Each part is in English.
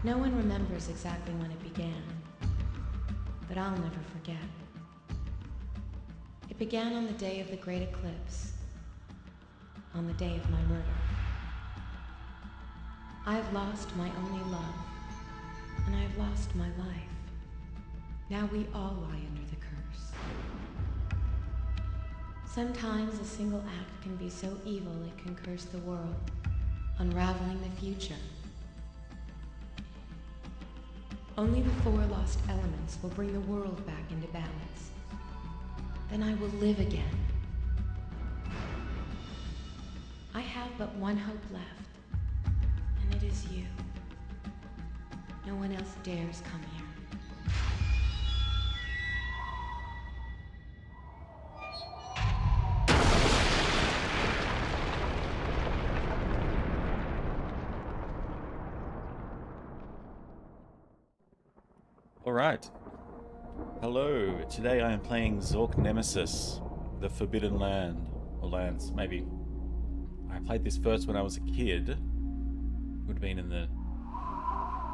No one remembers exactly when it began, but I'll never forget. It began on the day of the great eclipse, on the day of my murder. I've lost my only love, and I've lost my life. Now we all lie under the curse. Sometimes a single act can be so evil it can curse the world, unraveling the future. Only the four lost elements will bring the world back into balance. Then I will live again. I have but one hope left, and it is you. No one else dares come here. Alright. Hello. Today I am playing Zork Nemesis, the Forbidden Land. Or Lands, maybe. I played this first when I was a kid. Would have been in the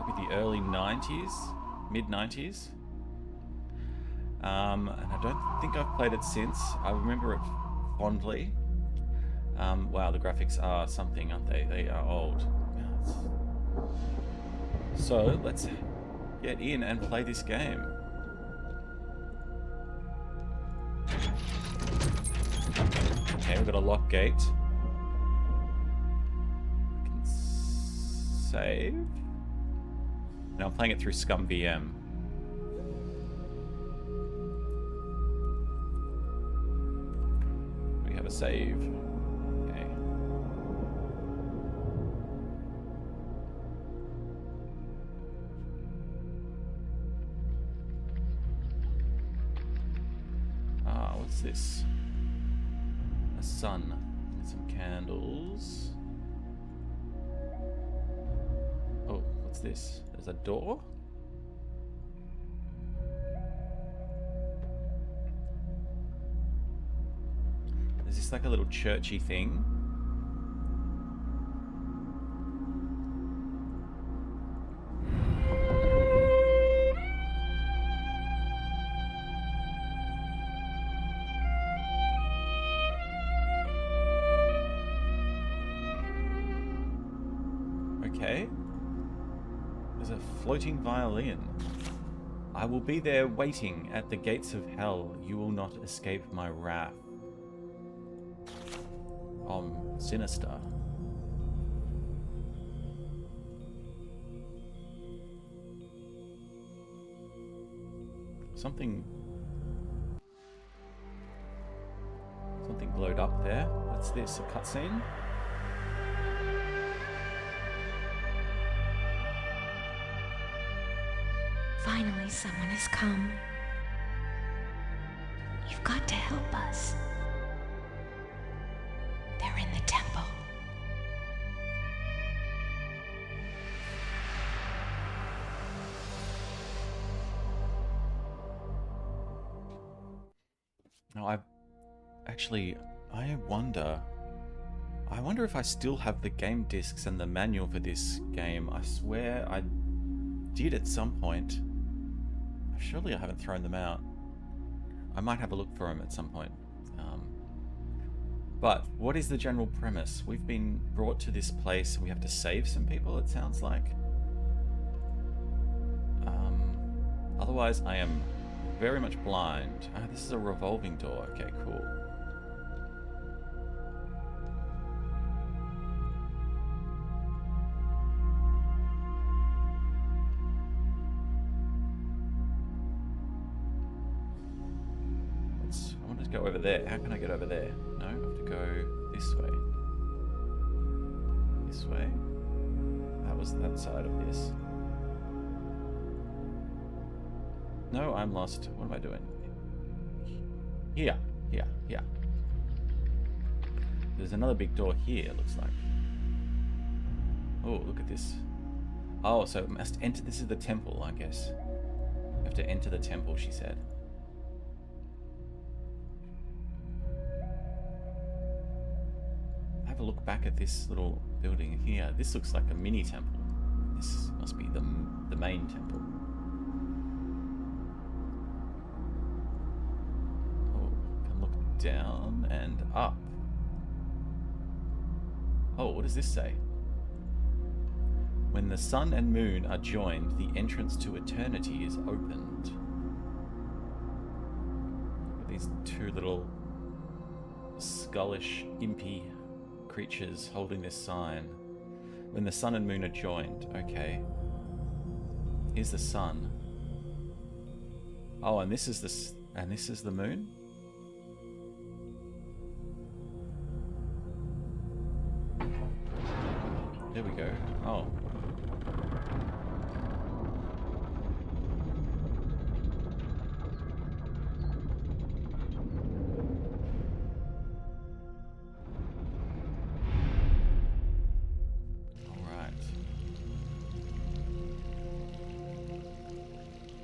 maybe the early 90s, mid 90s. And I don't think I've played it since. I remember it fondly. Wow, the graphics are something, aren't they? They are old. So let's get in and play this game. Okay, we've got a lock gate. I can save. Now I'm playing it through Scum VM. We have a save. Okay. What's this? A sun and some candles. Oh, what's this? There's a door? Is this like a little churchy thing? Okay. There's a floating violin. I will be there waiting at the gates of hell. You will not escape my wrath. Sinister. Something glowed up there. What's this? A cutscene? Finally, someone has come. You've got to help us. They're in the temple. No, I wonder if I still have the game discs and the manual for this game. I swear I did at some point. Surely I haven't thrown them out. I might have a look for them at some point. But what is the general premise? We've been brought to this place and we have to save some people, it sounds like. Otherwise, I am very much blind. This is a revolving door. Okay, cool. I want to go over there. How can I get over there? No, I have to go this way. This way? That was that side of this. No, I'm lost. What am I doing? Here. There's another big door here, it looks like. Oh, look at this. Oh, so it must enter. This is the temple, I guess. You have to enter the temple, she said. Have a look back at this little building here. This looks like a mini temple. This must be the main temple. Oh, can look down and up. Oh, what does this say? When the sun and moon are joined, the entrance to eternity is opened. These two little skullish, impy creatures holding this sign. When the sun and moon are joined. Okay. Here's the sun. Oh, and this is the moon? There we go. Oh.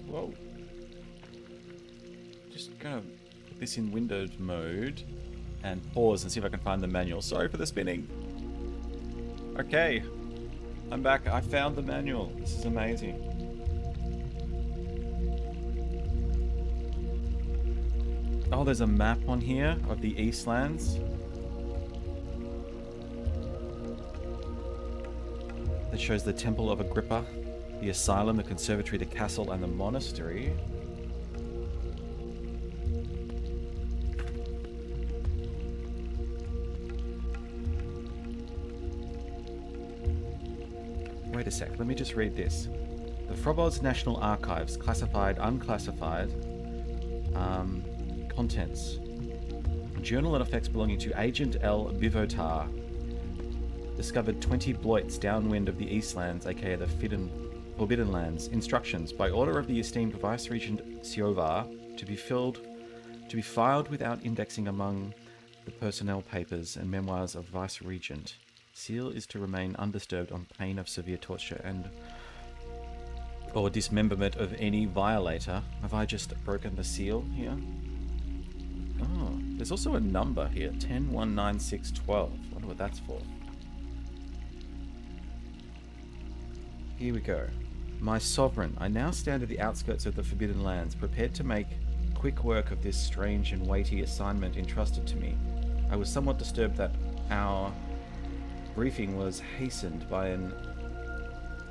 Whoa. Just gonna put this in windowed mode and pause and see if I can find the manual. Sorry for the spinning. Okay. I'm back. I found the manual. This is amazing. Oh, there's a map on here of the Eastlands. That shows the Temple of Agrippa, the asylum, the conservatory, the castle, and the monastery. Wait a sec, let me just read this. The Frobos National Archives, classified, unclassified, contents. Journal and effects belonging to Agent L. Bivotar. Discovered 20 bloits downwind of the Eastlands, aka the Forbidden Lands. Instructions. By order of the esteemed Vice-Regent Siovar, to be filed without indexing among the personnel papers and memoirs of Vice-Regent. Seal is to remain undisturbed on pain of severe torture or dismemberment of any violator. Have I just broken the seal here? Oh, there's also a number here, 10-196-12. I wonder what that's for. Here we go. My sovereign, I now stand at the outskirts of the Forbidden Lands, prepared to make quick work of this strange and weighty assignment entrusted to me. I was somewhat disturbed that our briefing was hastened by an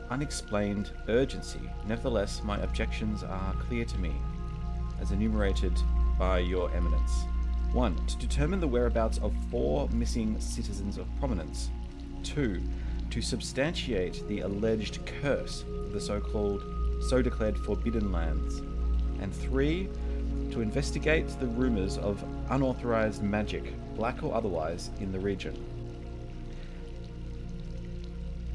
unexplained urgency. Nevertheless, my objections are clear to me, as enumerated by your eminence. 1. To determine the whereabouts of 4 missing citizens of prominence. 2. To substantiate the alleged curse of the so declared Forbidden Lands. And 3. To investigate the rumors of unauthorized magic, black or otherwise, in the region.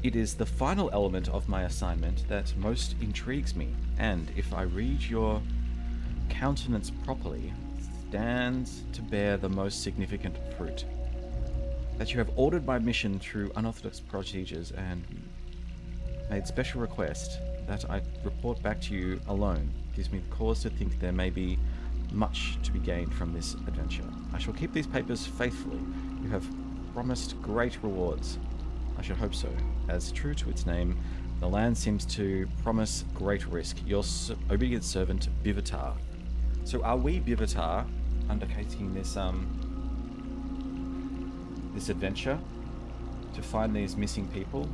It is the final element of my assignment that most intrigues me, and if I read your countenance properly, stands to bear the most significant fruit. That you have ordered my mission through unorthodox procedures and made special request that I report back to you alone gives me cause to think there may be much to be gained from this adventure. I shall keep these papers faithfully. You have promised great rewards. I should hope so. As true to its name, the land seems to promise great risk. Your obedient servant, Bivotar. So are we Bivotar undertaking this this adventure to find these missing people?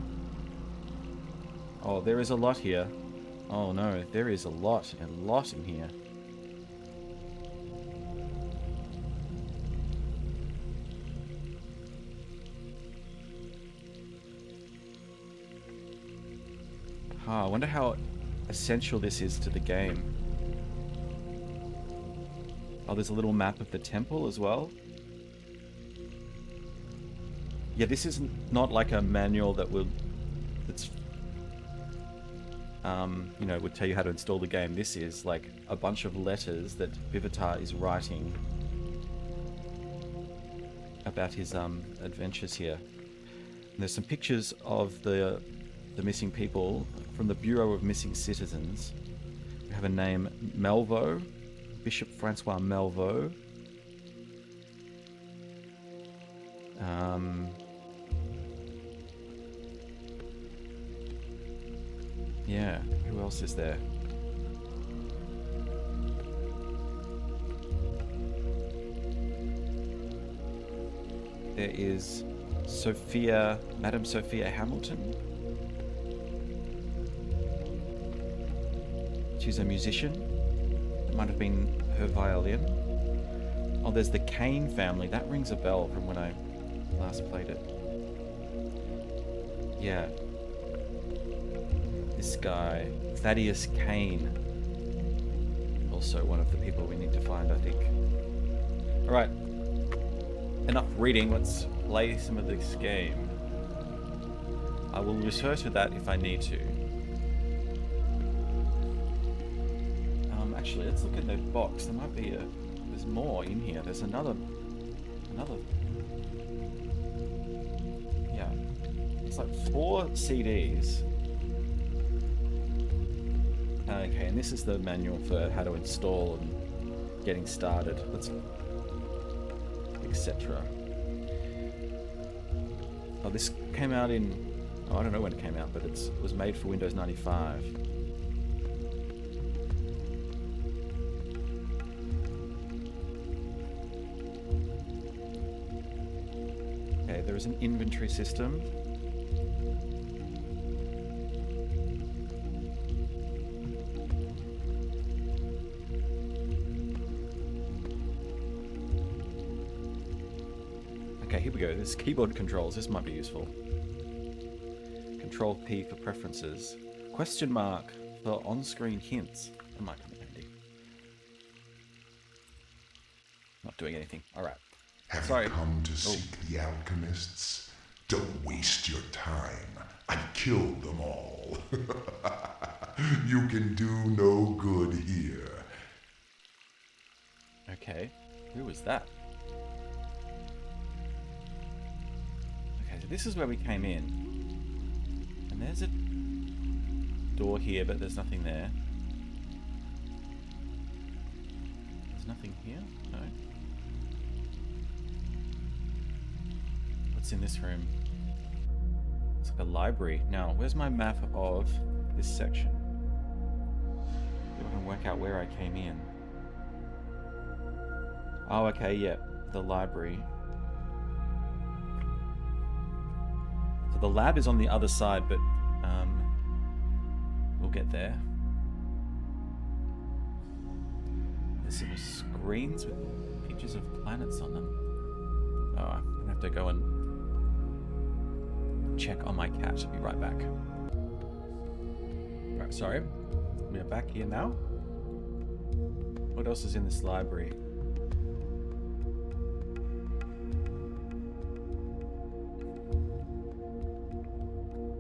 Oh, there is a lot here. Oh no, there is a lot in here. I wonder how essential this is to the game. Oh, there's a little map of the temple as well. Yeah, this is not like a manual that's you know, would tell you how to install the game. This is like a bunch of letters that Bivotar is writing about his adventures here. And there's some pictures of the missing people from the Bureau of Missing Citizens. We have a name, Melvo, Bishop Francois Melvo. Yeah, who else is there? There is Madam Sophia Hamilton. She's a musician. It might have been her violin. Oh, there's the Kane family. That rings a bell from when I last played it. Yeah. This guy, Thaddeus Kane. Also one of the people we need to find, I think. Alright. Enough reading, let's play some of this game. I will refer to that if I need to. Actually, let's look at the box. There might be there's more in here. There's another, yeah. It's like 4 CDs. Okay, and this is the manual for how to install and getting started. Etc. Oh, this came out in... Oh, I don't know when it came out, but it was made for Windows 95. Okay, there is an inventory system. Okay, here we go. This keyboard controls. This might be useful. Control P for preferences. Question mark for on-screen hints. That might come in handy. Not doing anything. All right. Have Sorry. you come to seek the alchemists? Don't waste your time. I've killed them all. You can do no good here. Okay. Who was that? This is where we came in. And there's a door here, but there's nothing there. There's nothing here? No. What's in this room? It's like a library. Now, where's my map of this section? I can work out where I came in. Oh, okay, yeah. The library. The lab is on the other side, but we'll get there. There's some screens with pictures of planets on them. Oh, I'm gonna have to go and check on my cat. I'll be right back. Right, sorry. We are back here now. What else is in this library?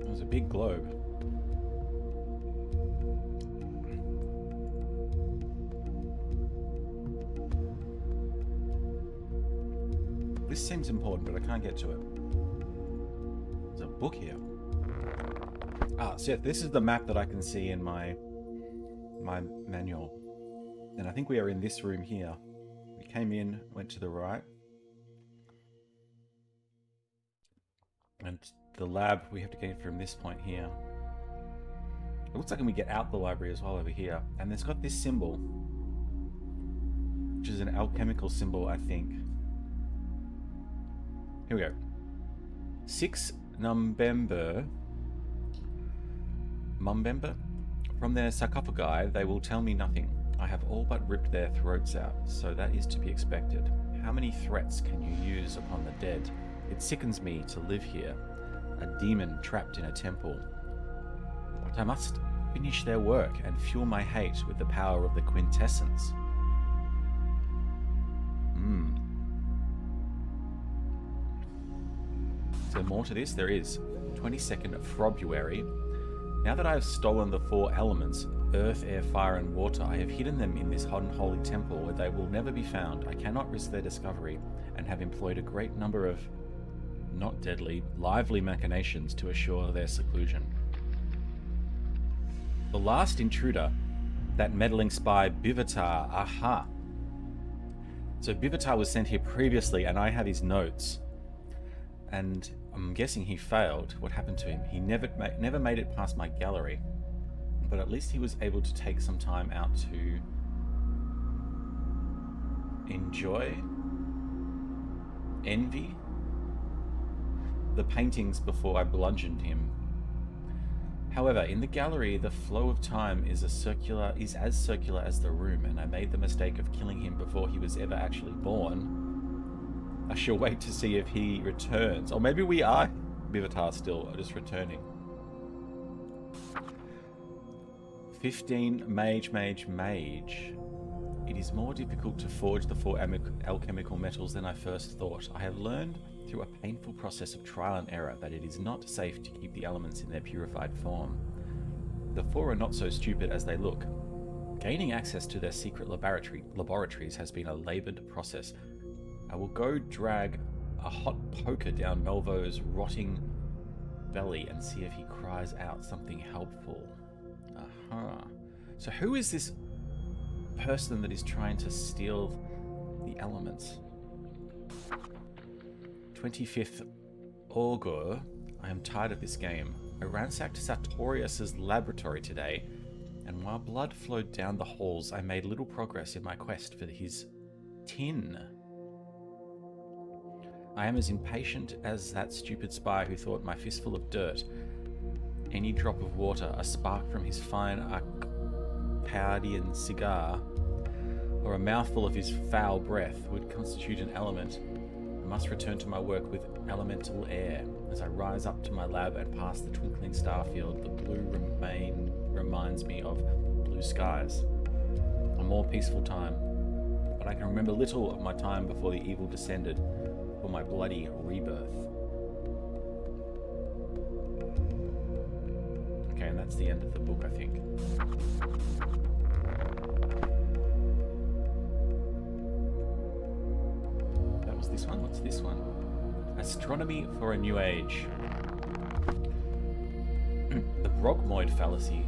There's a big globe. This seems important, but I can't get to it. There's a book here. Ah, so yeah, this is the map that I can see in my manual. And I think we are in this room here. We came in, went to the right. And the lab, we have to get from this point here. It looks like we get out the library as well over here. And it's got this symbol, which is an alchemical symbol, I think. Here we go. 6 Mumbember. From their sarcophagi, they will tell me nothing. I have all but ripped their throats out, so that is to be expected. How many threats can you use upon the dead? It sickens me to live here, a demon trapped in a temple. But I must finish their work and fuel my hate with the power of the quintessence. Is there more to this? There is. 22nd of February. Now that I have stolen the 4 elements, earth, air, fire, and water, I have hidden them in this unholy temple where they will never be found. I cannot risk their discovery, and have employed a great number of, not deadly, lively machinations to assure their seclusion. The last intruder, that meddling spy Bivitar, aha! So Bivitar was sent here previously, and I have his notes. And I'm guessing he failed. What happened to him? He never made it past my gallery. But at least he was able to take some time out to enjoy, envy the paintings before I bludgeoned him. However, in the gallery, the flow of time is as circular as the room, and I made the mistake of killing him before he was ever actually born. I shall wait to see if he returns. Or maybe we are Bivatar still, just returning. 15 Mage. It is more difficult to forge the 4 alchemical metals than I first thought. I have learned through a painful process of trial and error that it is not safe to keep the elements in their purified form. The 4 are not so stupid as they look. Gaining access to their secret laboratories has been a laboured process. I will go drag a hot poker down Melvo's rotting belly and see if he cries out something helpful. Aha. So who is this person that is trying to steal the elements? 25th Augur. I am tired of this game. I ransacked Sartorius's laboratory today, and while blood flowed down the halls, I made little progress in my quest for his tin. I am as impatient as that stupid spy who thought my fistful of dirt, any drop of water, a spark from his fine Arcadian cigar, or a mouthful of his foul breath would constitute an element. I must return to my work with elemental air. As I rise up to my lab and past the twinkling star field, the blue reminds me of blue skies. A more peaceful time. But I can remember little of my time before the evil descended, for my bloody rebirth. Okay, and that's the end of the book, I think. That was this one? What's this one? Astronomy for a New Age. The Brogmoid fallacy,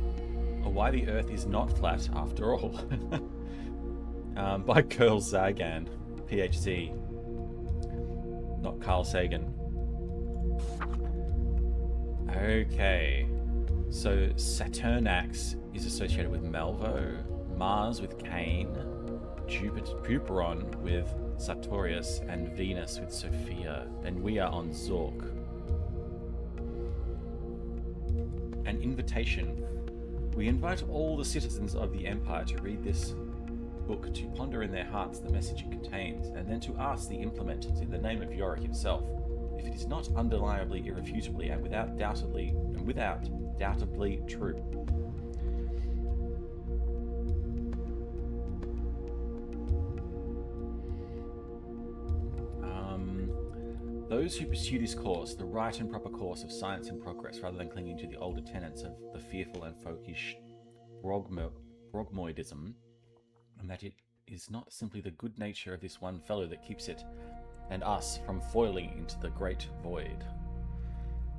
or why the Earth is not flat after all. By Carl Sagan, PhD. Not Carl Sagan. Okay. So Saturnax is associated with Melvo, Mars with Cain, Jupiteron with Sartorius, and Venus with Sophia. And we are on Zork. An invitation. We invite all the citizens of the Empire to read this book, to ponder in their hearts the message it contains, and then to ask the implementers in the name of Yorick himself if it is not undeniably, irrefutably, and without doubtably true. Those who pursue this course, the right and proper course of science and progress, rather than clinging to the older tenets of the fearful and folkish Brogmoidism, and that it is not simply the good nature of this one fellow that keeps it and us from foiling into the great void.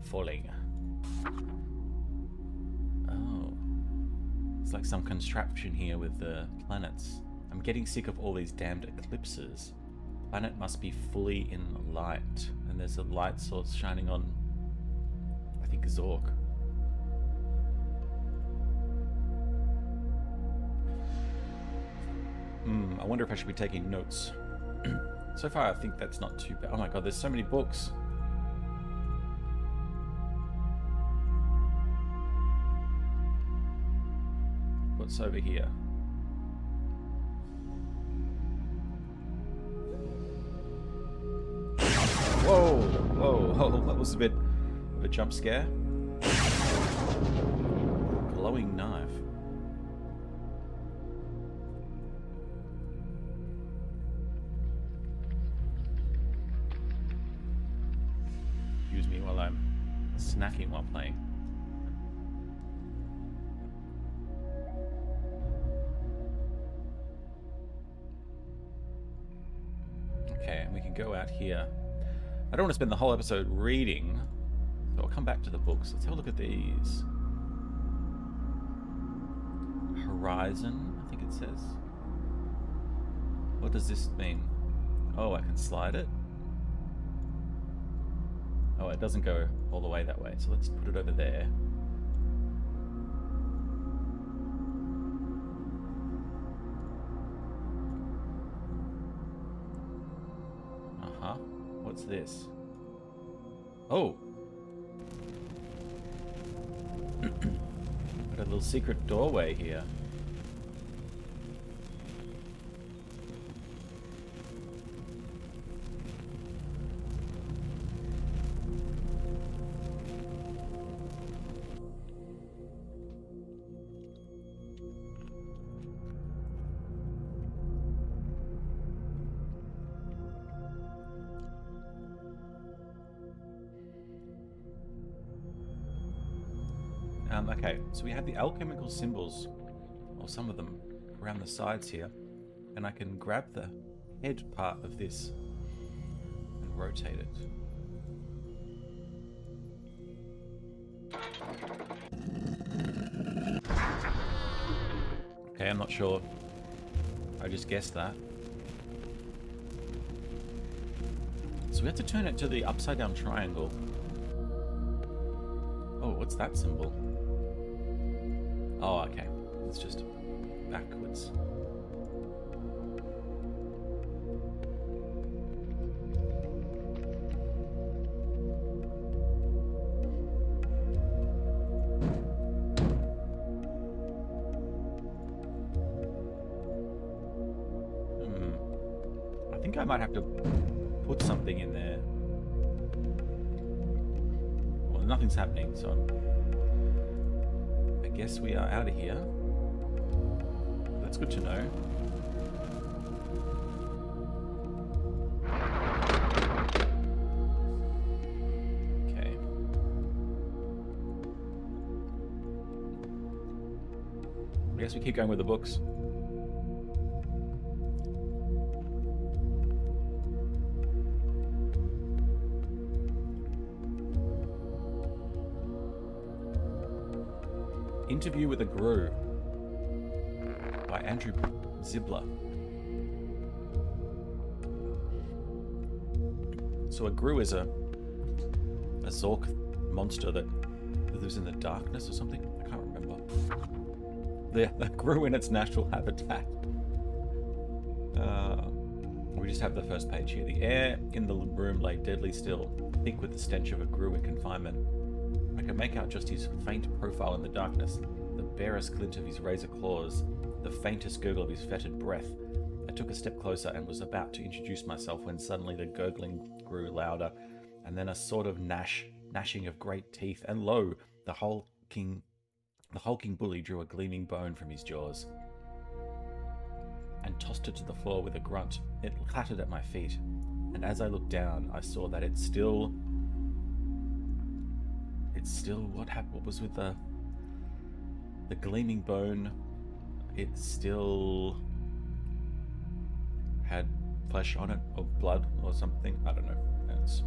Falling. Oh. It's like some contraption here with the planets. I'm getting sick of all these damned eclipses. Planet must be fully in light, and there's a light source shining on, I think, Zork. I wonder if I should be taking notes. So far, I think that's not too bad. Oh my god, there's so many books. What's over here? Whoa, whoa, that was a bit of a jump scare. Glowing knife. Excuse me while I'm snacking while playing. Okay, and we can go out here. I don't want to spend the whole episode reading, so I'll come back to the books. Let's have a look at these. Horizon, I think it says. What does this mean? Oh, I can slide it. Oh, it doesn't go all the way that way, so let's put it over there. What's this? Oh! Got a little secret doorway here. Okay, so we have the alchemical symbols, or some of them, around the sides here, and I can grab the head part of this and rotate it. Okay, I'm not sure. I just guessed that. So we have to turn it to the upside down triangle. Oh, what's that symbol? Oh, okay. It's just backwards. I think I might have to put something in there. Well, nothing's happening, so I guess we are out of here. That's good to know. Okay. I guess we keep going with the books. Interview with a Gru by Andrew Zibler. So a Gru is a Zork monster that lives in the darkness or something. I can't remember. The Gru in its natural habitat. We just have the first page here. The air in the room lay deadly still, thick with the stench of a Gru in confinement. I could make out just his faint profile in the darkness, the barest glint of his razor claws, the faintest gurgle of his fetid breath. I took a step closer and was about to introduce myself when suddenly the gurgling grew louder, and then a sort of gnashing of great teeth, and lo, the hulking bully drew a gleaming bone from his jaws and tossed it to the floor with a grunt. It clattered at my feet, and as I looked down, I saw that it's still what was with the gleaming bone? It still had flesh on it, or blood, or something. I don't know. It's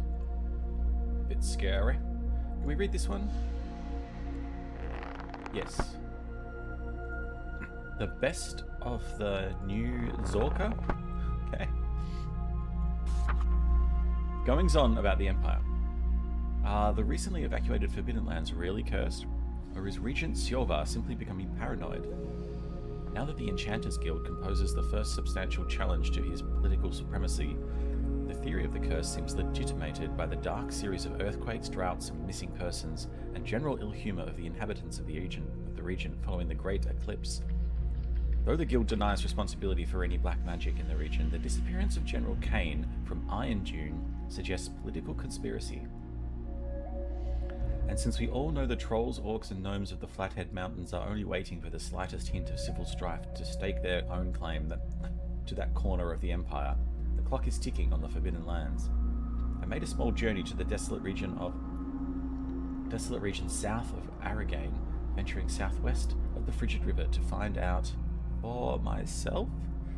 a bit scary. Can we read this one? Yes. The best of the new Zorka? Okay. Goings on about the Empire. Are the recently evacuated Forbidden Lands really cursed? Or is Regent Siova simply becoming paranoid? Now that the Enchanters Guild composes the first substantial challenge to his political supremacy, the theory of the curse seems legitimated by the dark series of earthquakes, droughts, missing persons, and general ill humour of the inhabitants of the region following the Great Eclipse. Though the Guild denies responsibility for any black magic in the region, the disappearance of General Kane from Iron Dune suggests political conspiracy. And since we all know the trolls, orcs, and gnomes of the Flathead Mountains are only waiting for the slightest hint of civil strife to stake their own claim to that corner of the Empire, the clock is ticking on the Forbidden Lands. I made a small journey to the desolate region south of Aragain, venturing southwest of the Frigid River to find out for myself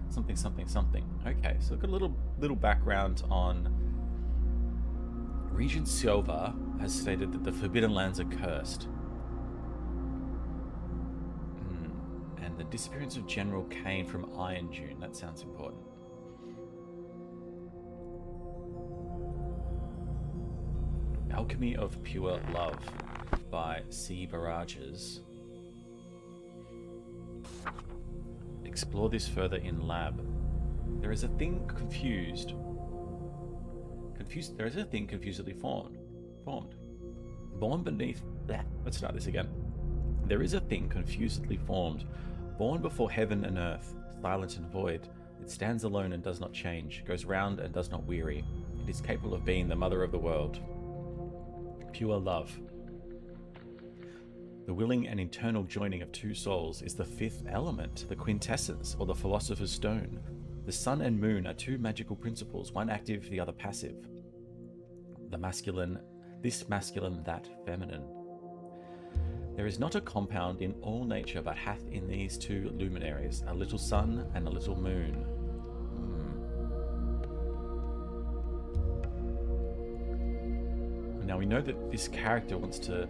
something. Okay, so I've got a little background on Regent Siova has stated that the Forbidden Lands are cursed. And the disappearance of General Kane from Iron Dune, that sounds important. Alchemy of Pure Love by C. Barages. Explore this further in lab. There is a thing confused There is a thing confusedly formed. Born beneath... Let's start this again. There is a thing confusedly formed, born before heaven and earth, silent and void. It stands alone and does not change, goes round and does not weary. It is capable of being the mother of the world. Pure love. The willing and eternal joining of two souls is the fifth element, the quintessence, or the philosopher's stone. The sun and moon are two magical principles, one active, the other passive. The masculine, this masculine, that feminine. There is not a compound in all nature but hath in these two luminaries a little sun and a little moon. Now we know that this character wants to...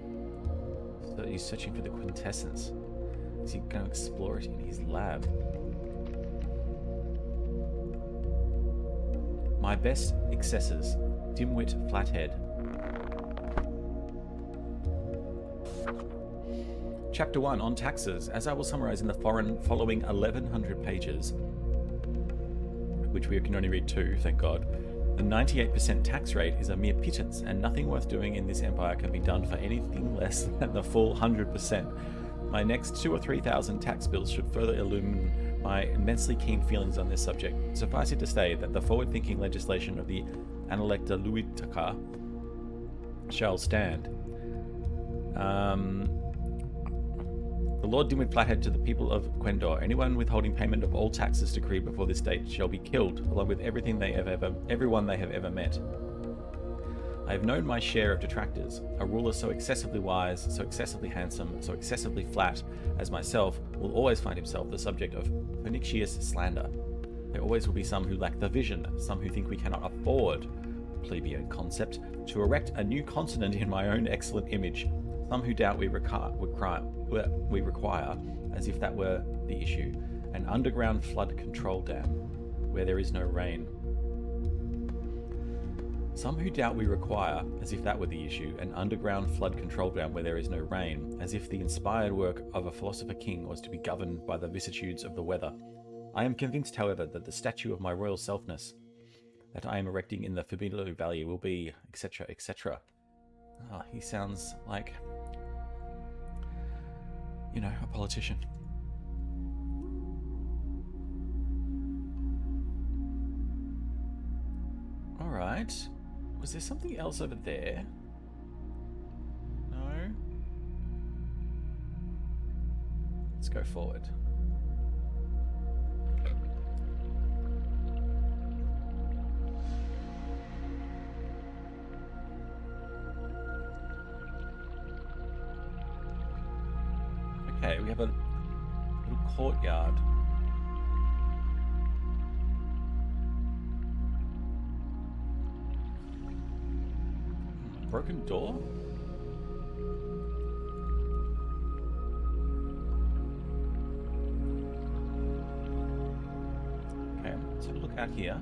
So he's searching for the quintessence. Is he going to explore it in his lab? My best excesses. Dimwit flathead. Chapter 1 on taxes. As I will summarize in the following 1100 pages, which we can only read 2, thank God, the 98% tax rate is a mere pittance, and nothing worth doing in this empire can be done for anything less than the full 100%. My next 2,000 or 3,000 tax bills should further illumine my immensely keen feelings on this subject. Suffice it to say that the forward-thinking legislation of the Analecta Luitaka shall stand. The Lord Dimwit Flathead to the people of Quendor. Anyone withholding payment of all taxes decreed before this date shall be killed, along with everyone they have ever met. I have known my share of detractors. A ruler so excessively wise, so excessively handsome, so excessively flat as myself will always find himself the subject of pernicious slander. There always will be some who lack the vision, some who think we cannot afford, plebeian concept, to erect a new continent in my own excellent image. Some who doubt we require, as if that were the issue, an underground flood control dam where there is no rain. Some who doubt we require, as if that were the issue, an underground flood control dam where there is no rain, as if the inspired work of a philosopher king was to be governed by the vicissitudes of the weather. I am convinced, however, that the statue of my royal selfness that I am erecting in the Fabilo Valley will be, etc., etc. Ah, he sounds like, you know, a politician. Alright. Was there something else over there? No? Let's go forward. Okay, we have a little courtyard. Broken door? Okay, let's have a look out here.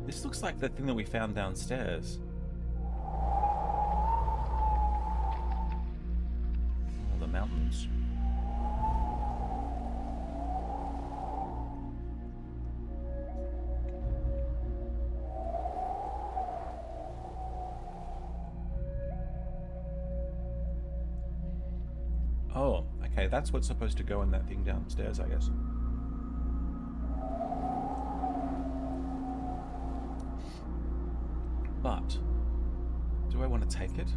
This looks like the thing that we found downstairs. Oh, the mountains. Oh, okay, that's what's supposed to go in that thing downstairs, I guess. But, do I want to take it?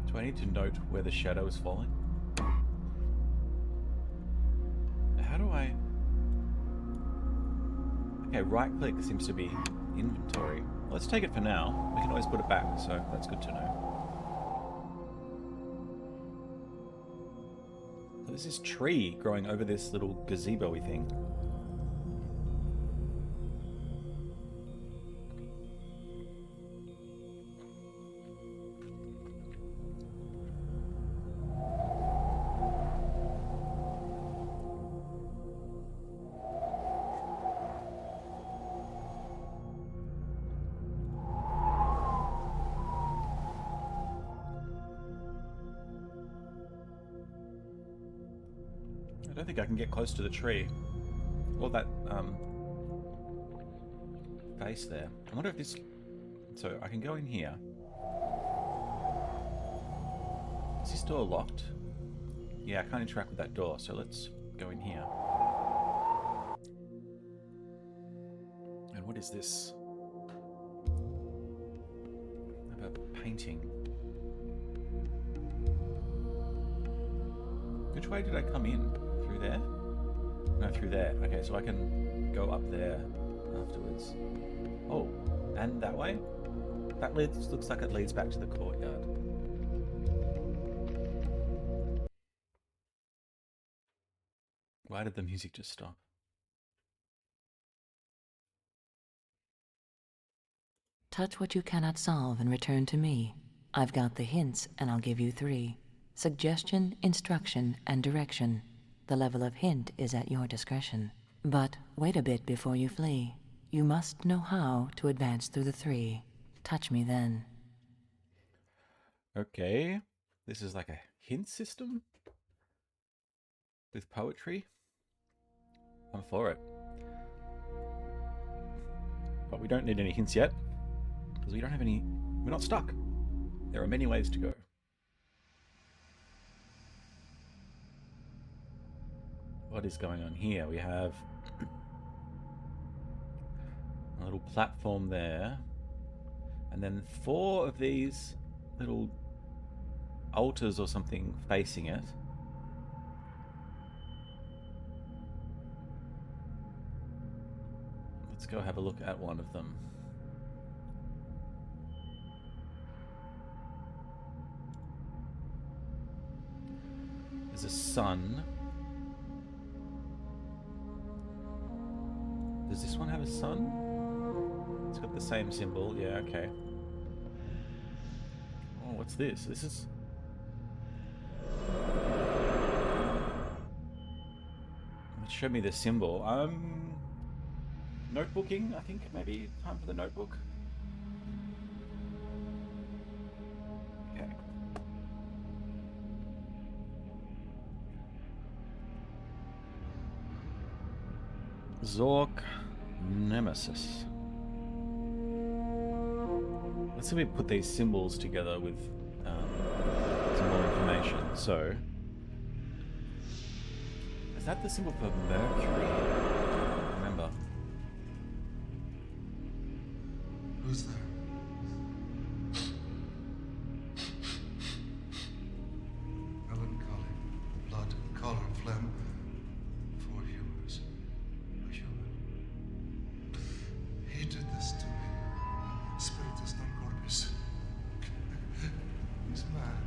Do I need to note where the shadow is falling? How do I... Okay, right click seems to be inventory. Let's take it for now. We can always put it back, so that's good to know. So there's this tree growing over this little gazebo-y thing. I don't think I can get close to the tree. Or that, face there. I wonder if this So I can go in here. Is this door locked? Yeah, I can't interact with that door, so let's go in here. And what is this? I have a painting. Which way did I come in? Through there? No, through there. Okay, so I can go up there afterwards. Oh, and that way? That looks like it leads back to the courtyard. Why did the music just stop? Touch what you cannot solve and return to me. I've got the hints, and I'll give you 3. Suggestion, instruction, and direction. The level of hint is at your discretion. But wait a bit before you flee. You must know how to advance through the 3. Touch me then. Okay. This is like a hint system? With poetry? I'm for it. But we don't need any hints yet. Because we don't have any... We're not stuck. There are many ways to go. What is going on here? We have a little platform there. And then 4 of these little altars or something facing it. Let's go have a look at one of them. There's a sun. Does this one have a sun? It's got the same symbol. Yeah, okay. Oh, what's this? This is... It showed me the symbol. Notebooking, I think. Maybe time for the notebook. Okay. Zork Nemesis. Let's see if we put these symbols together with some more information. So, is that the symbol for Mercury? Remember. Who's there? Melancholy, blood, color, phlegm. 4 humans. A human. He did this to me. Spiritus non corpus. He's mad.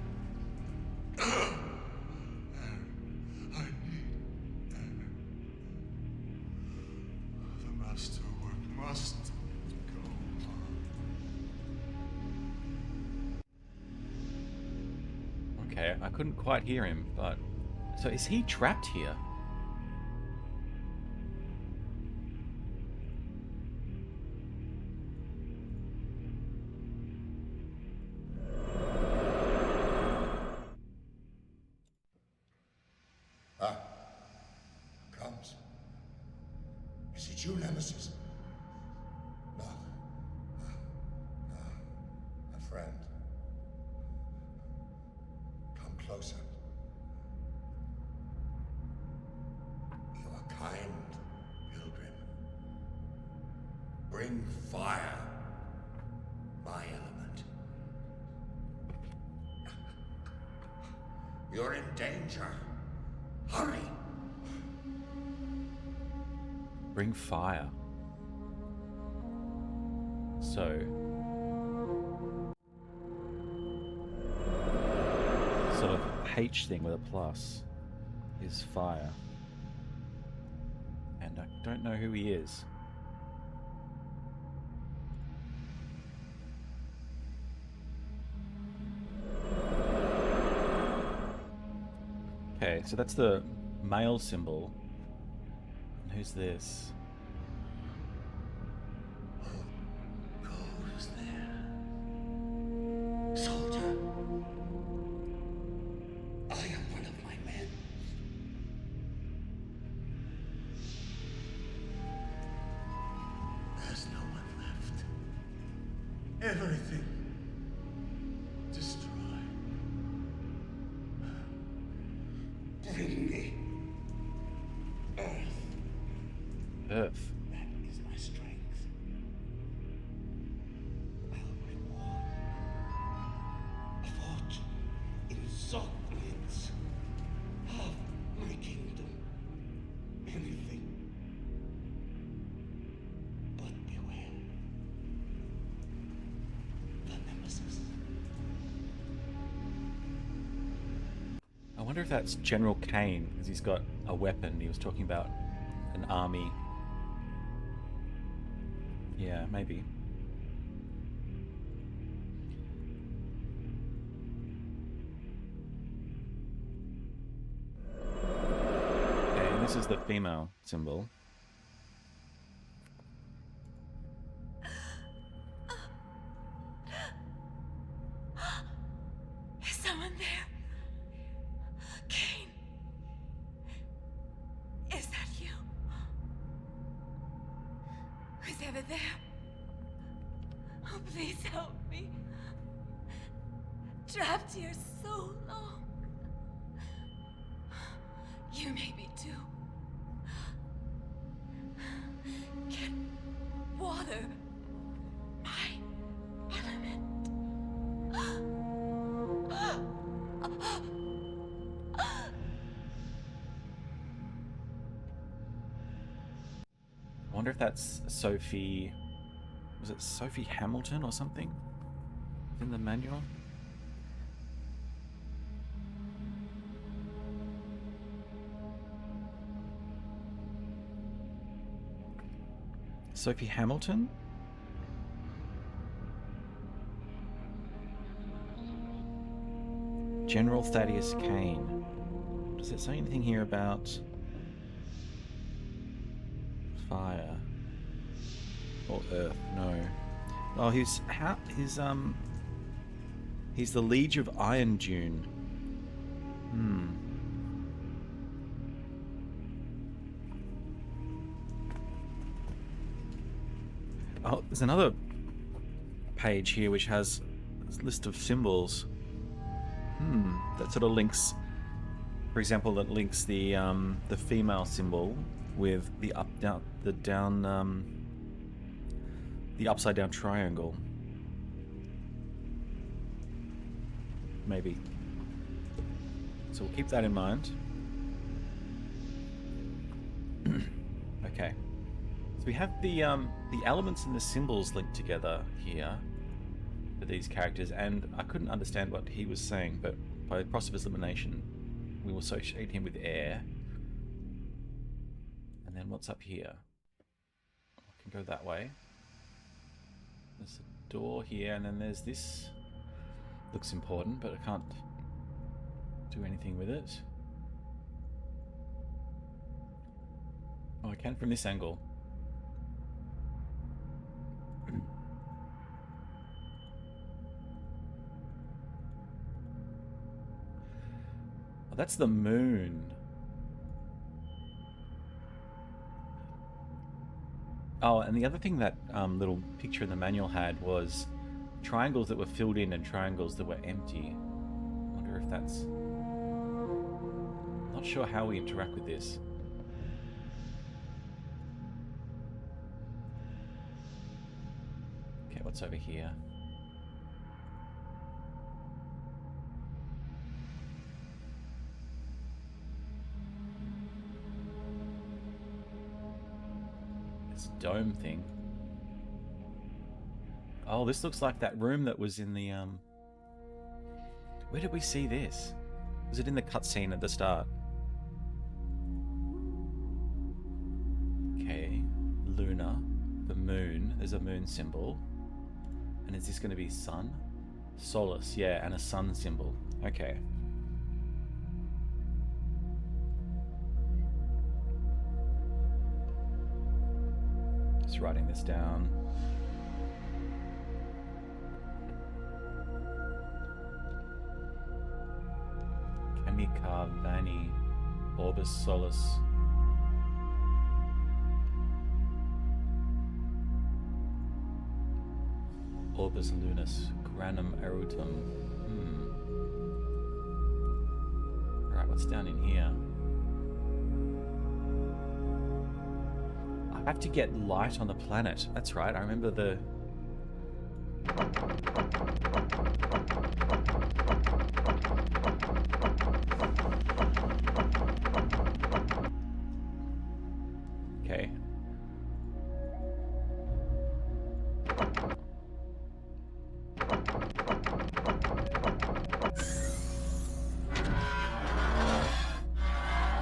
I need air. The master work must go on. Okay, I couldn't quite hear him, but... So is he trapped here? Comes. Is it you, Nemesis? No. A friend. Come closer. You are kind, pilgrim. Bring fire. My element. You're in danger. Hurry! Bring fire. So... sort of H thing with a plus is fire. And I don't know who he is. Okay, so that's the male symbol. And who's this? Who's there? Soldier. I am one of my men. There's no one left. earth. That is my strength. I'll reward a fortune in Zork of my kingdom. Anything. But beware. The Nemesis. I wonder if that's General Kane, because he's got a weapon. He was talking about an army. Yeah, maybe. Okay, and this is the female symbol. Is someone there? Kane? Is that you? Who's ever there? Oh, please help me. Trapped here so long. You may be too. Get water. My element. I wonder if that's Sophie... Was it Sophie Hamilton or something? In the manual? Sophie Hamilton? General Thaddeus Kane. Does it say anything here about fire or earth? No. Oh, he's the Liege of Iron Dune. Oh, there's another page here which has a list of symbols. That sort of links, for example, that links the female symbol with the the upside down triangle. Maybe. So we'll keep that in mind. Okay. So we have the elements and the symbols linked together here for these characters, and I couldn't understand what he was saying, but by the process of elimination, we will associate him with air. And then what's up here? I can go that way. There's a door here, and then there's this. Looks important, but I can't do anything with it. Oh, I can from this angle. Oh, that's the moon. Oh, and the other thing that little picture in the manual had was triangles that were filled in and triangles that were empty. I wonder if that's... Not sure how we interact with this. Okay, what's over here? This dome thing. Oh, this looks like that room that was in the, Where did we see this? Was it in the cutscene at the start? Okay. Luna. The moon. There's a moon symbol. And is this going to be sun? Solace, yeah, and a sun symbol. Okay. Just writing this down. Vani, Orbis Solus. Orbis Lunis, Granum Erutum. Alright, what's down in here? I have to get light on the planet. That's right. I remember the... Okay.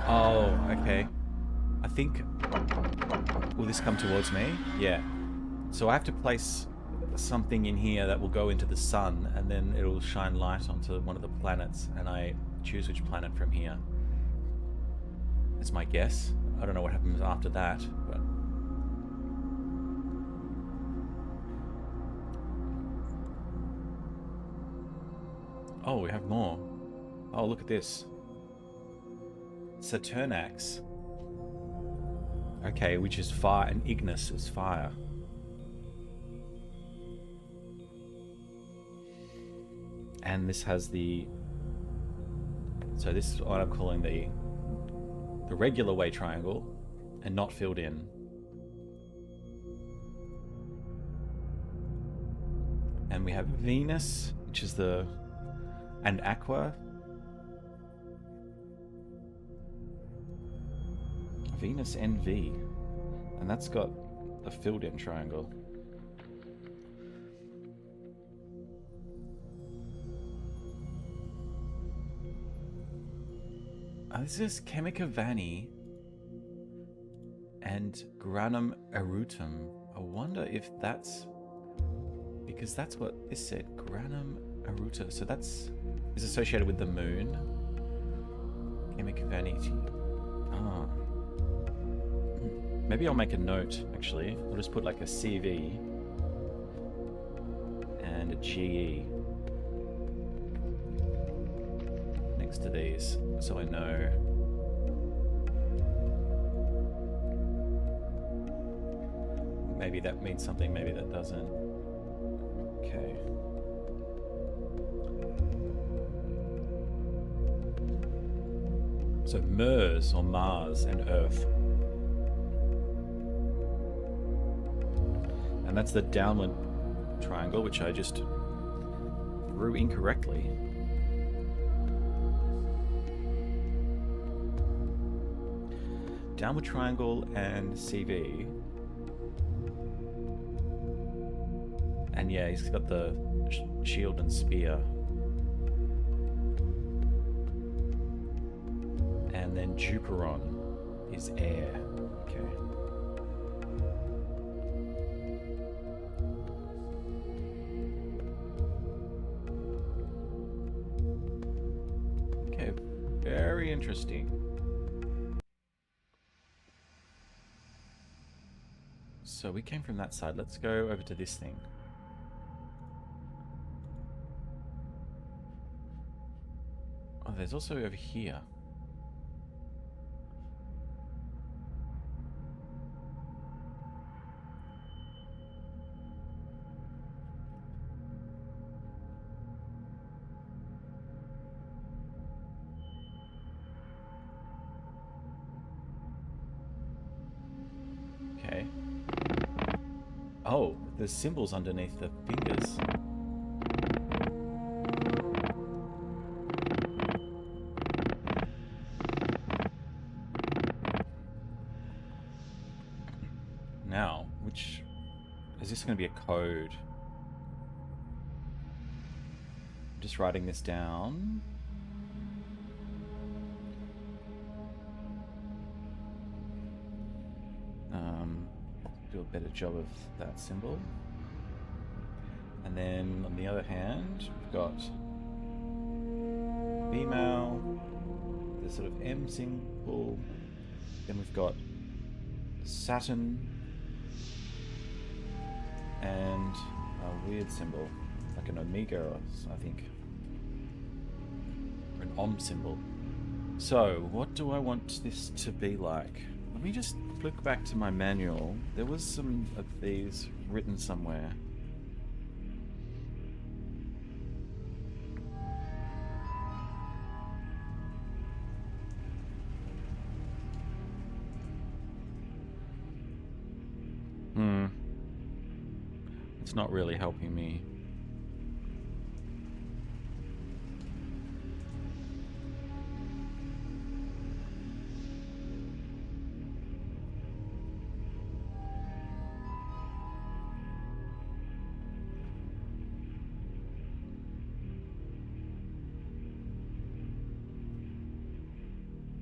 Oh, okay. I think... Will this come towards me? Yeah. So I have to place something in here that will go into the sun, and then it'll shine light onto one of the planets, and I choose which planet from here. That's my guess. I don't know what happens after that, but... Oh, we have more. Oh, look at this. Saturnax. Okay, which is fire, and Ignis is fire. And this has the... So this is what I'm calling the regular way triangle, and not filled in. And we have Venus, which is the... and Aqua. Venus NV. And that's got a filled in triangle. This is Chemica Vani and Granum Erutum. I wonder if that's... because that's what this said. Granum Eruta. So that's... is associated with the moon. Chemica Vani. Ah. Maybe I'll make a note, actually. I'll just put like a CV and a GE next to these, so I know. Maybe that means something, maybe that doesn't. Okay. So Mars, or Mars, and Earth. And that's the downward triangle, which I just drew incorrectly. Downward triangle and CV. And yeah, he's got the shield and spear. And then Juperon is air. Okay. Okay, very interesting. So we came from that side. Let's go over to this thing. Oh, there's also over here. Okay. Oh, there's symbols underneath the fingers. Now, which... is this going to be a code? I'm just writing this down. Do a better job of that symbol. And then on the other hand, we've got female, the sort of M symbol. Then we've got Saturn and a weird symbol, like an omega, or I think, or an Om symbol. So, what do I want this to be like? Let me just flick back to my manual. There was some of these written somewhere. It's not really helping me.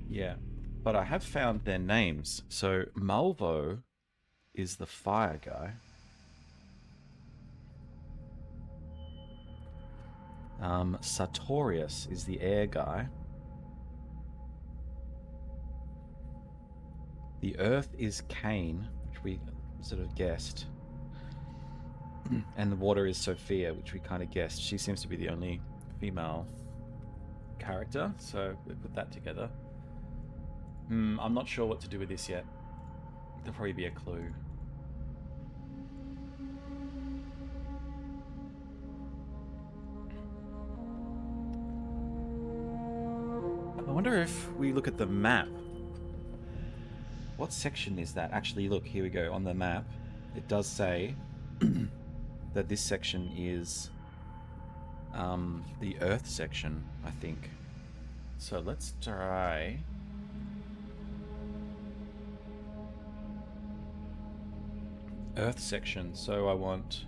Yeah, but I have found their names. So Malvo is the fire guy. Sartorius is the air guy. The earth is Cain, which we sort of guessed. And the water is Sophia, which we kind of guessed. She seems to be the only female character, so we put that together. I'm not sure what to do with this yet. There'll probably be a clue. I wonder if we look at the map. What section is that? Actually, look, here we go. On the map, it does say that this section is the Earth section, I think. So let's try... Earth section. So I want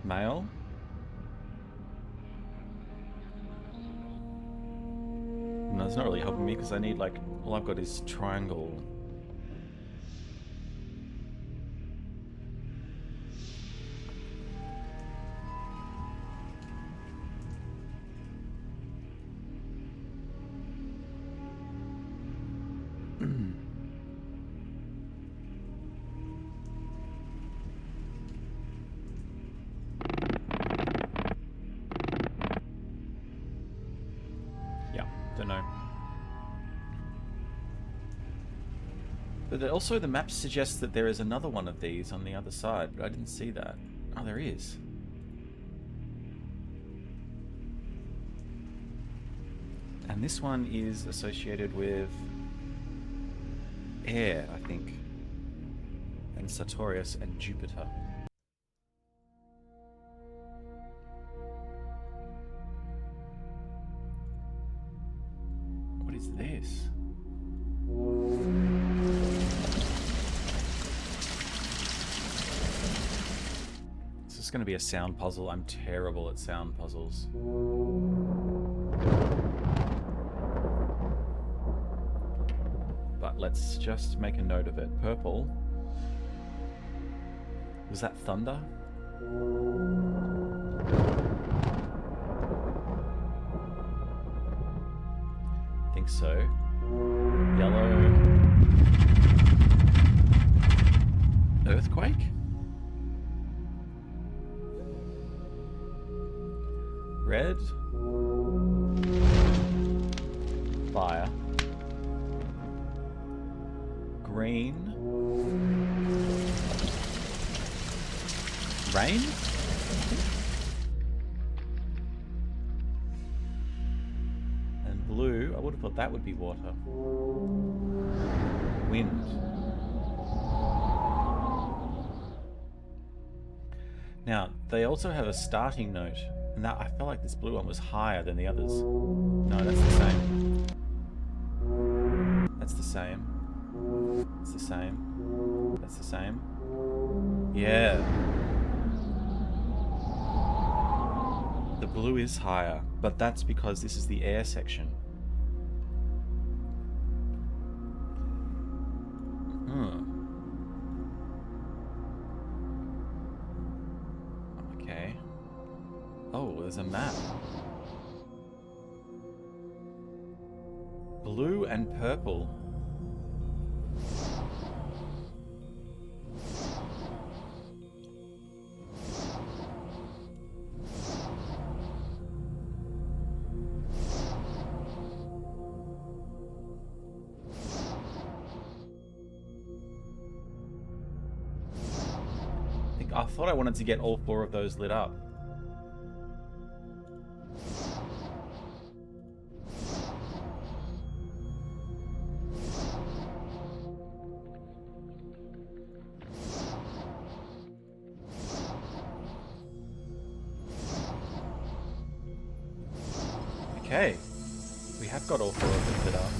male. No, it's not really helping me because I need, like, all I've got is triangle. But also the map suggests that there is another one of these on the other side, but I didn't see that. Oh, there is. And this one is associated with air, I think. And Sartorius and Jupiter. What is this? It's going to be a sound puzzle. I'm terrible at sound puzzles. But let's just make a note of it. Purple. Was that thunder? I think so. Yellow. Earthquake? Red. Fire. Green. Rain? And blue, I would have thought that would be water. Wind. Now, they also have a starting note. And that, I felt like this blue one was higher than the others. No, that's the same. That's the same. It's the same. That's the same. Yeah. The blue is higher, but that's because this is the air section. Okay. Oh, there's a map. Blue and purple. I thought I wanted to get all 4 of those lit up. Okay. We have got all 4 of them lit up.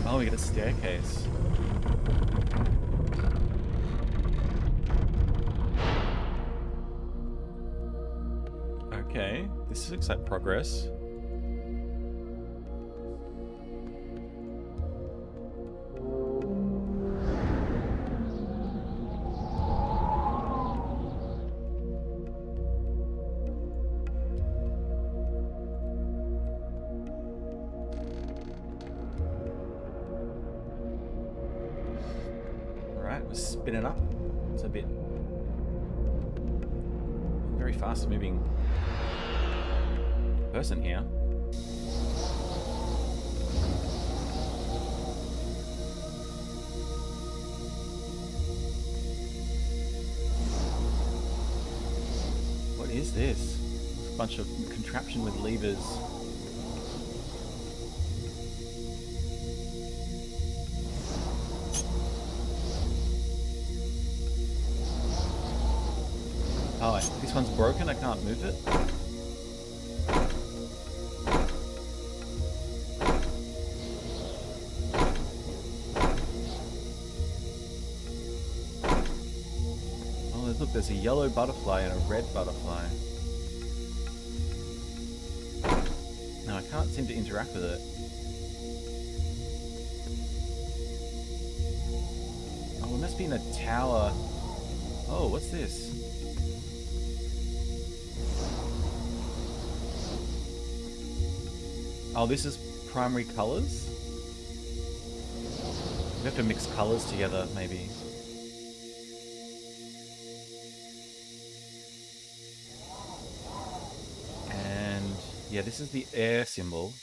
Oh, we get a staircase. Okay, this looks like progress. Alright, we're spinning up. It's a bit very fast moving person here. What is this? A bunch of contraption with levers. Oh, this one's broken, I can't move it. Oh, look, there's a yellow butterfly and a red butterfly. No, I can't seem to interact with it. Oh, we must be in a tower. Oh, what's this? Oh, this is primary colors? We have to mix colors together, maybe. And yeah, this is the air symbol.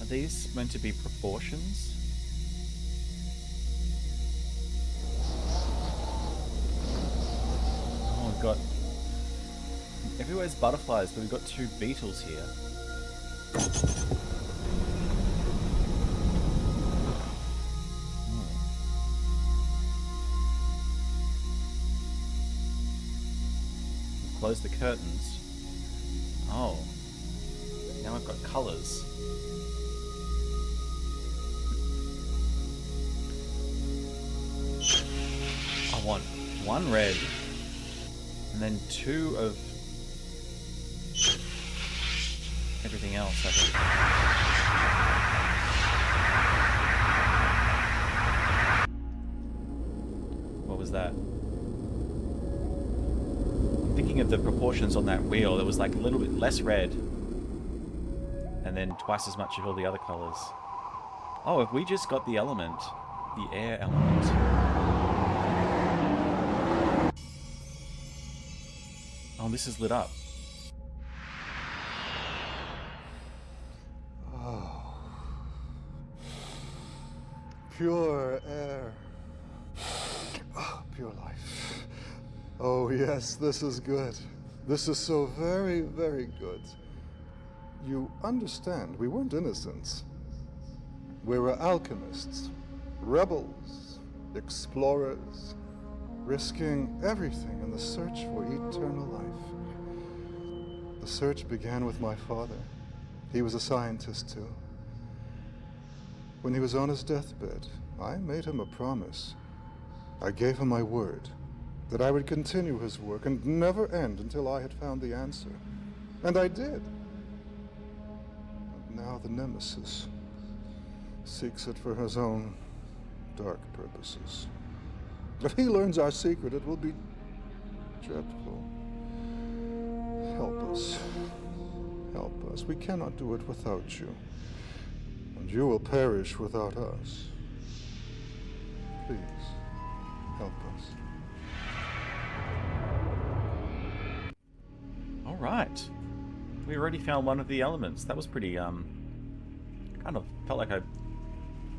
Are these meant to be proportions? Oh, we've got... Everywhere's butterflies, but we've got 2 beetles here. We've closed the curtains. Oh. Now I've got colours. I want 1 red, and then 2 of everything else, I think. What was that? Thinking of the proportions on that wheel, it was like a little bit less red, and then twice as much of all the other colours. Oh, have we just got the element? The air element. Oh, this is lit up. Oh. Pure air. Oh, pure life. Oh, yes, this is good. This is so very, very good. You understand, we weren't innocents. We were alchemists, rebels, explorers, risking everything in the search for eternal life. The search began with my father. He was a scientist too. When he was on his deathbed, I made him a promise. I gave him my word that I would continue his work and never end until I had found the answer. And I did. And now the Nemesis seeks it for his own dark purposes. If he learns our secret, it will be dreadful. Help us. Help us. We cannot do it without you. And you will perish without us. Please, help us. All right. We already found one of the elements. That was pretty, kind of felt like I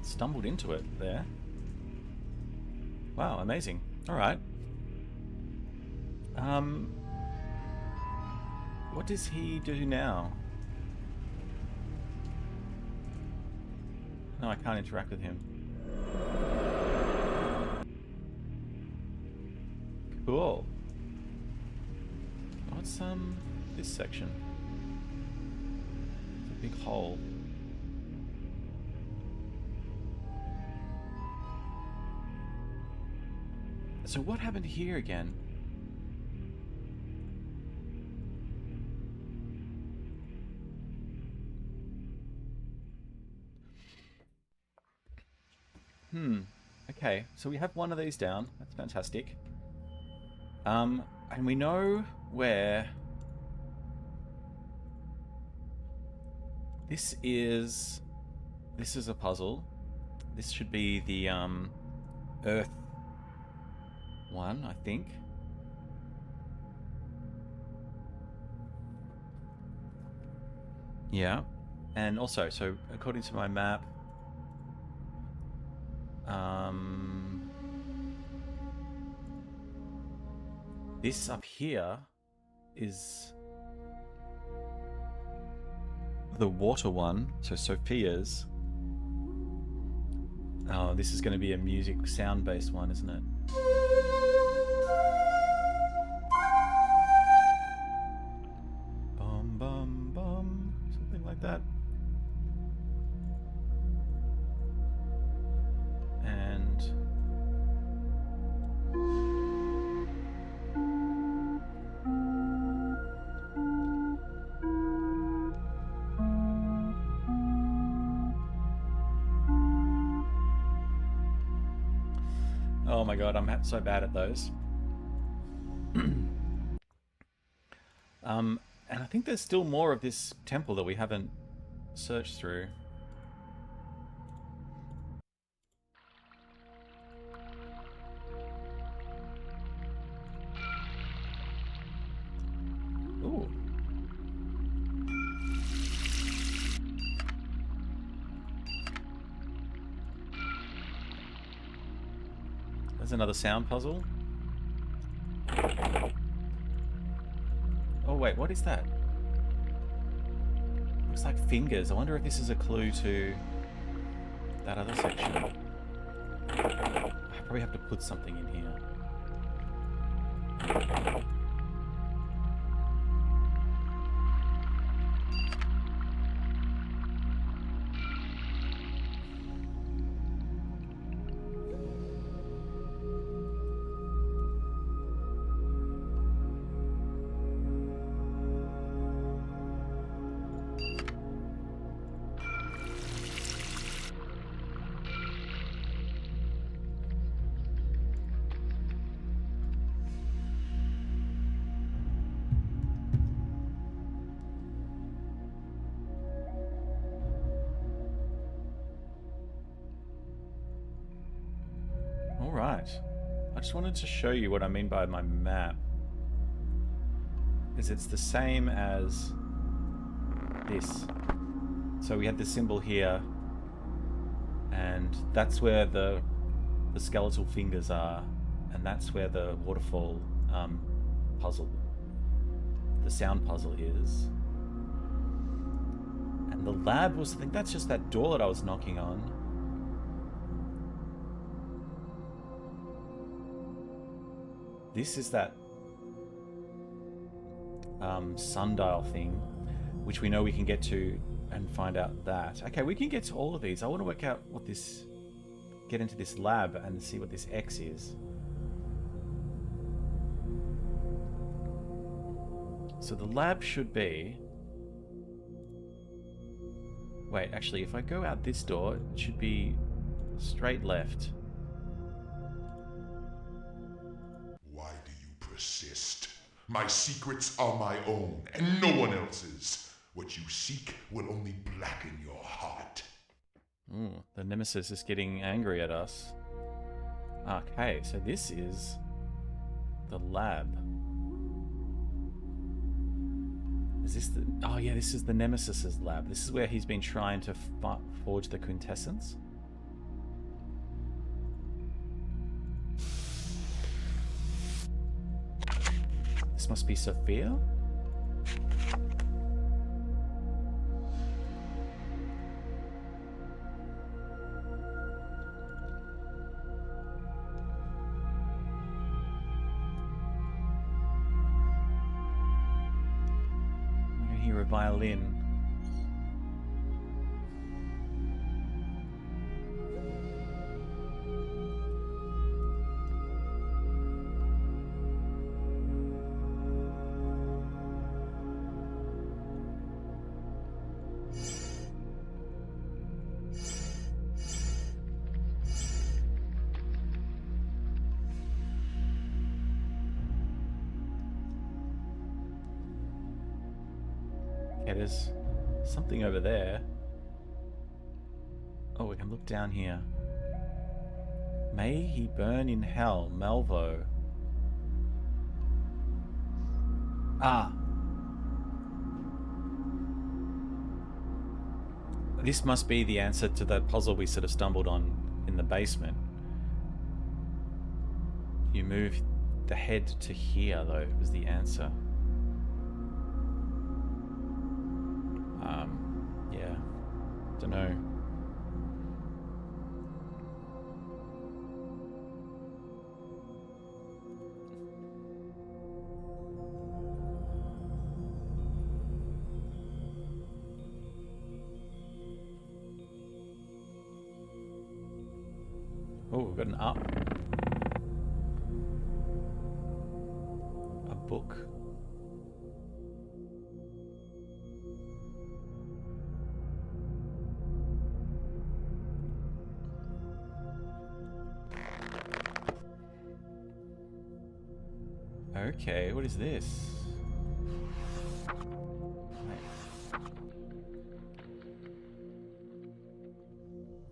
stumbled into it there. Wow, amazing. All right. What does he do now? No, I can't interact with him. Cool. What's this section? It's a big hole. So what happened here again? Okay, so we have one of these down. That's fantastic. And we know where this is. This is a puzzle. This should be the Earth one, I think. Yeah, and also, so according to my map, this up here is the water one, so Sophia's. Oh, this is going to be a music sound-based one, isn't it? Bum bum bum, something like that. And oh my god, I'm so bad at those. And I think there's still more of this temple that we haven't searched through. Ooh. There's another sound puzzle. Oh wait, what is that? Looks like fingers. I wonder if this is a clue to that other section. I probably have to put something in here. Alright. I just wanted to show you what I mean by my map. Is it's the same as this. So we have the symbol here, and that's where the skeletal fingers are, and that's where the waterfall puzzle, the sound puzzle is. And the lab was, I think that's just that door that I was knocking on. This is that sundial thing, which we know we can get to and find out that. Okay, we can get to all of these. I want to work out what this... get into this lab and see what this X is. So the lab should be... Wait, actually, if I go out this door, it should be straight left. Why do you persist? My secrets are my own, and no one else's. What you seek will only blacken your heart. Ooh, the Nemesis is getting angry at us. Okay, so this is the lab. Is this the... Oh yeah, this is the Nemesis's lab. This is where he's been trying to forge the quintessence. This must be Sophia? I can hear a violin. Okay, there's something over there. Oh, we can look down here. May he burn in hell, Malvo. Ah. This must be the answer to that puzzle we sort of stumbled on in the basement. You move the head to here, though, was the answer. Yeah. Don't know. Oh, we've got an up. A book. Okay, what is this?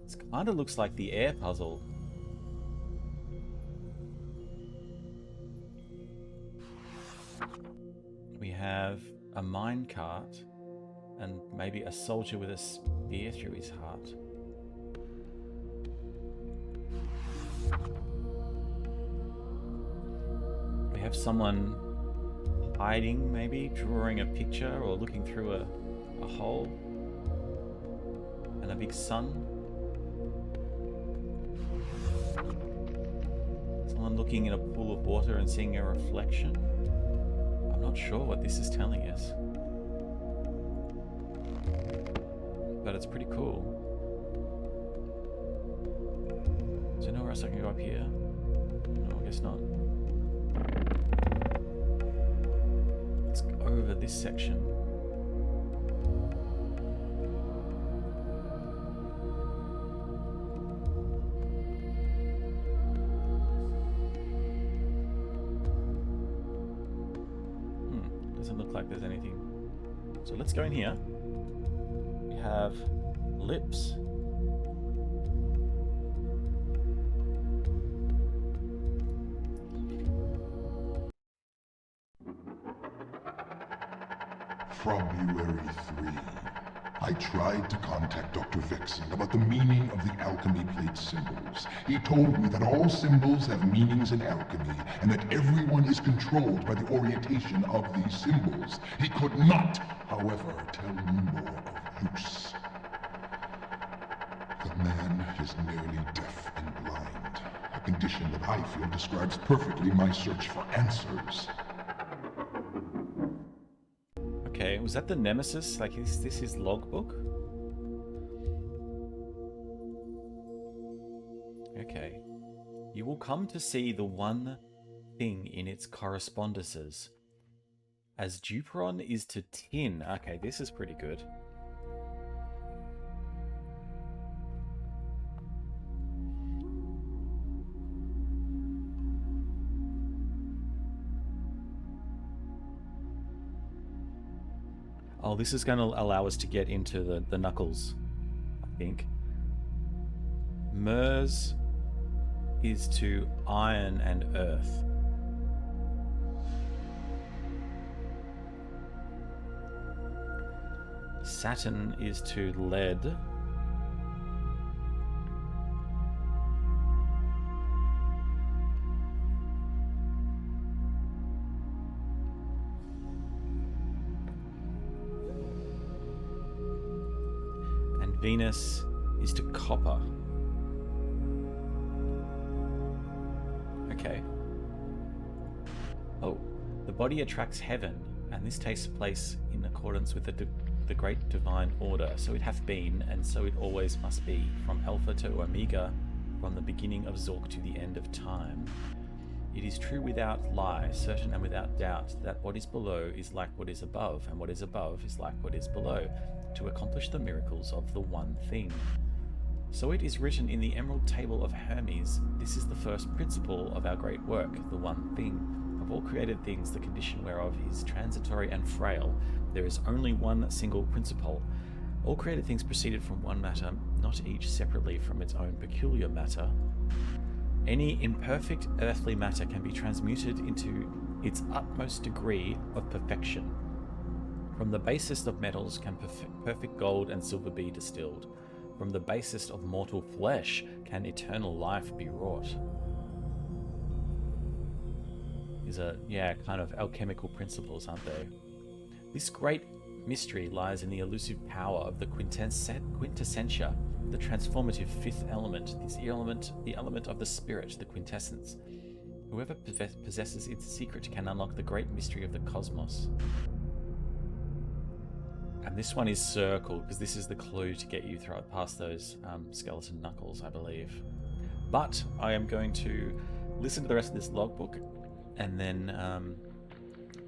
It kind of looks like the air puzzle. We have a mine cart and maybe a soldier with a spear through his heart. We have someone hiding, maybe drawing a picture or looking through a hole, and a big sun. Someone looking in a pool of water and seeing a reflection. I'm not sure what this is telling us, but it's pretty cool. Is there nowhere else I can go up here? No, I guess not. Let's go over this section. Doesn't look like there's anything. So let's go in here. We have lips. February 3. I tried to contact Dr. Vexen about the meaning of the alchemy plate symbols. He told me that all symbols have meanings in alchemy, and that everyone is controlled by the orientation of these symbols. He could not, however, tell me more of use. The man is nearly deaf and blind, a condition that I feel describes perfectly my search for answers. Okay, was that the Nemesis? Like, is this his logbook? Okay. You will come to see the one thing in its correspondences. As Duperon is to tin. Okay, this is pretty good. Oh, this is going to allow us to get into the knuckles, I think. Mers is to iron and earth. Saturn is to lead. Venus is to copper. Okay. Oh, the body attracts heaven, and this takes place in accordance with the great divine order. So it hath been, and so it always must be, from Alpha to Omega, from the beginning of Zork to the end of time. It is true without lie, certain and without doubt, that what is below is like what is above, and what is above is like what is below, to accomplish the miracles of the one thing. So it is written in the Emerald Table of Hermes, this is the first principle of our great work, the one thing. Of all created things, the condition whereof is transitory and frail. There is only one single principle. All created things proceeded from one matter, not each separately from its own peculiar matter. Any imperfect earthly matter can be transmuted into its utmost degree of perfection. From the basest of metals can perfect gold and silver be distilled. From the basest of mortal flesh can eternal life be wrought. These are, kind of alchemical principles, aren't they? This great mystery lies in the elusive power of the quintessentia, the transformative fifth element, the element of the spirit, the quintessence. Whoever possesses its secret can unlock the great mystery of the cosmos. And this one is circle, because this is the clue to get you past those skeleton knuckles, I believe. But I am going to listen to the rest of this logbook, and then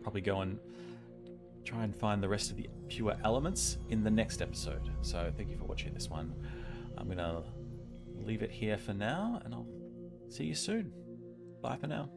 probably go and try and find the rest of the pure elements in the next episode. So thank you for watching this one. I'm going to leave it here for now, and I'll see you soon. Bye for now.